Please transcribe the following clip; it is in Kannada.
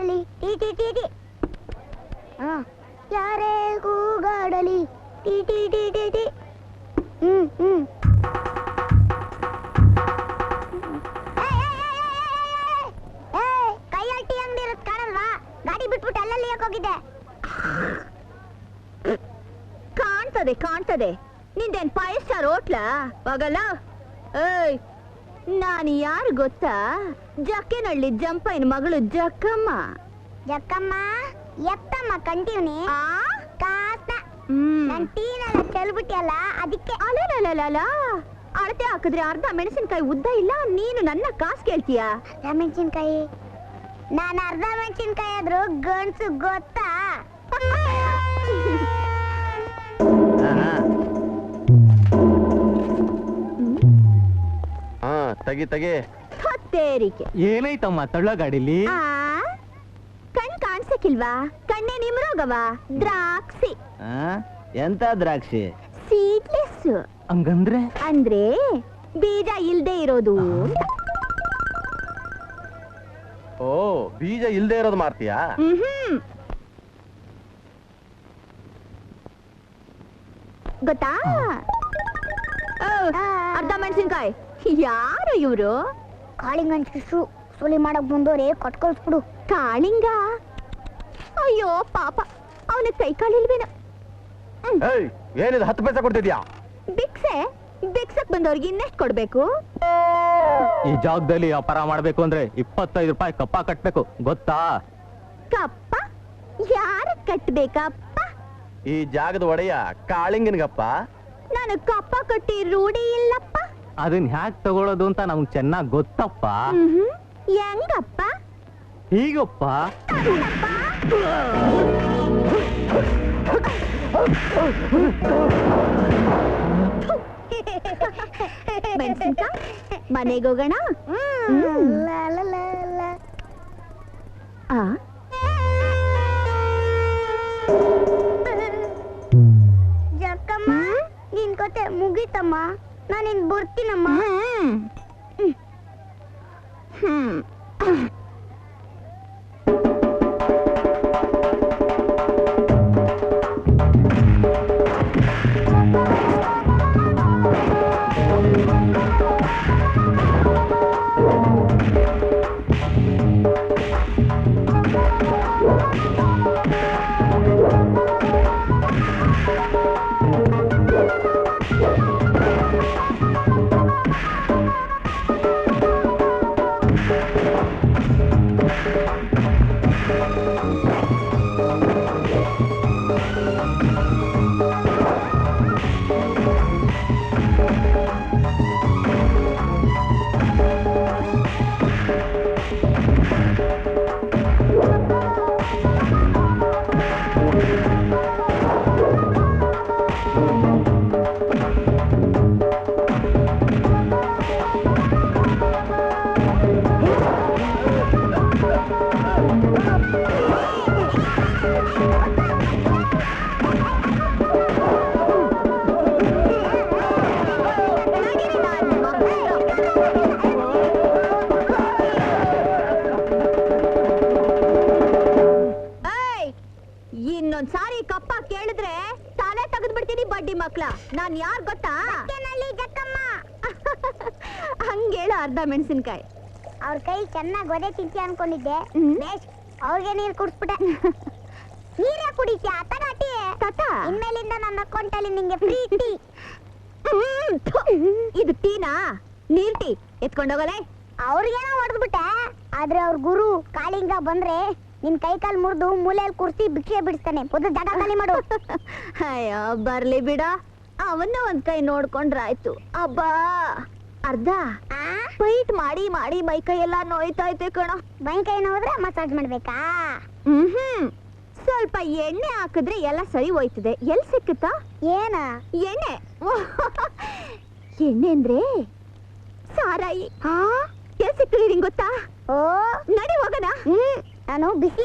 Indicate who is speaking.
Speaker 1: ಕೂಗಾಡಲಿ ಟಿ ಟಿ ಟಿ ಟಿ ಯಾರೇ ಕೂಗಾಡಲಿ ಟಿ ಟಿ ಟಿ ಟಿ ಟಿ ಕೈಯಲ್ಲಿ ಟೀ ಅಂಗಡಿ ಇರೋದು ಕಾಣಲ್ವಾ? ಗಾಡಿ ಬಿಟ್ಬಿಟ್ಟು ಅಲ್ಲಲ್ಲಿ ಯಾಕೆ ಹೋಗಿದ್ದೆ?
Speaker 2: ಕಾಣ್ತದೆ ಕಾಣ್ತದೆ. ನಿಂದೇನ್ 5 ಸ್ಟಾರ್ ಹೋಟ್ಲಾ? ಹೋಗಲ್ಲ. ಏಯ್, ನಾನು ಯಾರು ಗೊತ್ತಾ? ಜಕ್ಕೇನಹಳ್ಳಿ ಜಂಪಯ್ಯನ ಮಗಳು ಜಕ್ಕಮ್ಮ.
Speaker 1: ಜಕ್ಕಮ್ಮ ಎತ್ತಮ್ಮ ಕಂತೀವ್ನಿ ಕಾಸ್ತ ನನ್ ಟೀನೆಲ್ಲ ಚೆಲ್ಬಿಟ್ಟಿಯಲ್ಲ ಅದಕ್ಕೆ.
Speaker 2: ಅಲಲಲಲ, ಅಳತೆ ಹಾಕಿದ್ರೆ ಅರ್ಧ ಮೆಣಸಿನಕಾಯಿ ಉದ್ದ ಇಲ್ಲ, ನೀನು ನನ್ನ ಕಾಸು ಕೇಳ್ತೀಯಾ?
Speaker 1: ಅರ್ಧ ಮೆಣಸಿನ್ಕಾಯಿ? ನಾನು ಅರ್ಧ ಮೆಣಸಿನ್ಕಾಯಿ ಆದ್ರೂ ಗಂಡ್ಸು ಗೊತ್ತಾ?
Speaker 3: ತಗಿ ತಗಿ.
Speaker 2: ಹತ್ತೇರಿಕೆ.
Speaker 4: ಏನೈತಮ್ಮ ತಳ್ಳ ಗಾಡಿಲಿ?
Speaker 2: ಕಣ್ ಕಾಣ್ಸಕ್ಕಿಲ್ವಾ? ಕಣ್ಣೆ ನಿಮ್ರೋಗವ. ದ್ರಾಕ್ಷಿ.
Speaker 4: ಎಂತ ದ್ರಾಕ್ಷಿ?
Speaker 2: ಸೀಡ್ಲೆಸ್.
Speaker 4: ಹಂಗಂದ್ರೆ?
Speaker 2: ಅಂದ್ರೆ ಬೀಜ ಇಲ್ದೇ ಇರೋದು.
Speaker 3: ಓ, ಬೀಜ ಇಲ್ದೇ ಇರೋದು ಮಾರ್ತೀಯಾ?
Speaker 2: ಗೊತ್ತಾ? ಅರ್ಧ ಮೆಣಸಿನ್ಕಾಯಿ. ಯಾರು ಇವ್ರು?
Speaker 1: ಕಾಳಿಂಗನ್ ಶಿಶು ಸುಲಿ ಮಾಡಕ್ ಬಂದೋರೆ ಕಟ್ಕೊಳ್ಸ್ಬಿಡು.
Speaker 2: ಕಾಳಿಂಗ? ಅಯ್ಯೋ ಪಾಪ, ಅವನ ಕೈ ಕಾಲಿಲ್ವೇನ.
Speaker 3: ಏನಿದು 10 ಪೈಸೆ ಕೊಡ್ತಿದ್ಯಾ?
Speaker 2: ಭಿಕ್ಷೆ? ಭಿಕ್ಷಕ್ ಬಂದವ್ರಿಗೆ ಇನ್ನೆಷ್ಟು ಕೊಡ್ಬೇಕು?
Speaker 4: ಈ ಜಾಗದಲ್ಲಿ ವ್ಯಾಪಾರ ಮಾಡ್ಬೇಕು ಅಂದ್ರೆ 25 ರೂಪಾಯಿ ಕಪ್ಪ ಕಟ್ಬೇಕು, ಗೊತ್ತಾ?
Speaker 2: ಕಪ್ಪ? ಯಾರ ಕಟ್ಬೇಕಪ್ಪ?
Speaker 3: ಈ ಜಾಗದ ಒಡೆಯ ಕಾಳಿಂಗನ್ಗಪ್ಪ.
Speaker 2: ನಾನು ಕಪ್ಪ ಕಟ್ಟಿ ರೂಢಿ ಇಲ್ಲಪ್ಪ.
Speaker 4: ಅದನ್ನ ಹ್ಯಾಕ್ ತಗೊಳ್ಳೋದು ಅಂತ ನಮ್ಗೆ ಚೆನ್ನಾಗ್ ಗೊತ್ತಪ್ಪ.
Speaker 2: ಹೆಂಗಪ್ಪ?
Speaker 4: ಹೀಗಪ್ಪ.
Speaker 2: ಮೆಣಸಿನ್ಕಾಯಿ ಮನೆಗೆ ಹೋಗೋಣ.
Speaker 1: ಜಕ್ಕಮ್ಮ ನಿನ್ ಕತೆ ಮುಗೀತಮ್ಮ, ನಾನಿನ್ ಬರ್ತೀನಮ್ಮ.
Speaker 2: ಇನ್ನೊಂದ್ಸಾರಿ ಕಪ್ಪ ಕೇಳಿದ್ರೆ ತಾನೇ ತೆಗೆದು ಬಿಡ್ತೀನಿ ಬಡ್ಡಿ ಮಕ್ಳ. ನಾನ್ ಯಾರ್ ಗೊತ್ತಾ?
Speaker 1: ಜಕ್ಕಮ್ಮ.
Speaker 2: ಹಂಗೇಳ ಅರ್ಧ ಮೆಣಸಿನ್ಕಾಯಿ.
Speaker 1: ಅವ್ರ ಕೈ ಚೆನ್ನಾಗಿ ಒದೆ ತಿಂತಿ ಅನ್ಕೊಂಡಿದ್ದೆ. ಅವ್ರಿಗೆ ನೀರ್ ಕುಡಿಸ್ಬಿಟ್ಟೆ. ನೀರೇ ಕುಡಿತ್ಯಾ? ತಗಾಟಿ
Speaker 2: ತಾತ,
Speaker 1: ಇನ್ಮೇಲಿಂದ ನನ್ನ ಅಕೌಂಟ್ ಅಲ್ಲಿ ನಿಂಗೆ ಫ್ರೀ ಟೀ.
Speaker 2: ಇದು ಟೀನಾ? ನೀರ್ ಟೀ ಎತ್ಕೊಂಡೋಗಲೇ.
Speaker 1: ಅವ್ರಿಗೇನೋ ಹೊಡೆದ್ಬಿಟ್ಟೆ, ಆದ್ರೆ ಅವ್ರ ಗುರು ಕಾಳಿಂಗ ಬಂದ್ರೆ ನಿನ್ ಕೈ ಕಾಲ್ ಮುರಿದು ಮೂಲೆಯಲ್ಲಿ ಕುರ್ಸಿ ಭಿಕ್ಷೆ ಬಿಡಿಸ್ತಾನೆ. ಪುದ ಜಾಗ ಖಾಲಿ ಮಾಡು.
Speaker 2: ಅಯ್ಯೋ ಬರ್ಲಿ ಬಿಡ, ಅವನ್ನ ಒಂದ್ ಕೈ ನೋಡ್ಕೊಂಡ್ರಾಯ್ತು. ಅಬ್ಬಾ, ಅರ್ಧ ಫೈಟ್ ಮಾಡಿ ಮಾಡಿ ಮೈ ಕೈ ಎಲ್ಲ ನೋಯ್ತೈತೆ ಕಣ.
Speaker 1: ಮೈ ಕೈ ನೋಡಿದ್ರೆ ಮಸಾಜ್ ಮಾಡ್ಬೇಕಾ?
Speaker 2: ಸ್ವಲ್ಪ ಎಣ್ಣೆ ಹಾಕಿದ್ರೆ ಎಲ್ಲ ಸರಿ ಹೋಯ್ತದೆ. ಎಲ್ ಸಿಕ್ಕುತ್ತಾ?
Speaker 1: ಏನ
Speaker 2: ಎಣ್ಣೆ? ಎಣ್ಣೆ ಅಂದ್ರೆ ಸಾರಾಯಿ. ಎಲ್ ಸಿಕ್ತದೆ ನಿಂಗ್ ಗೊತ್ತಾ?
Speaker 1: ಓ
Speaker 2: ನಡಿ ಹೋಗೋಣ.
Speaker 1: ನಾನು ಬಿಸಿ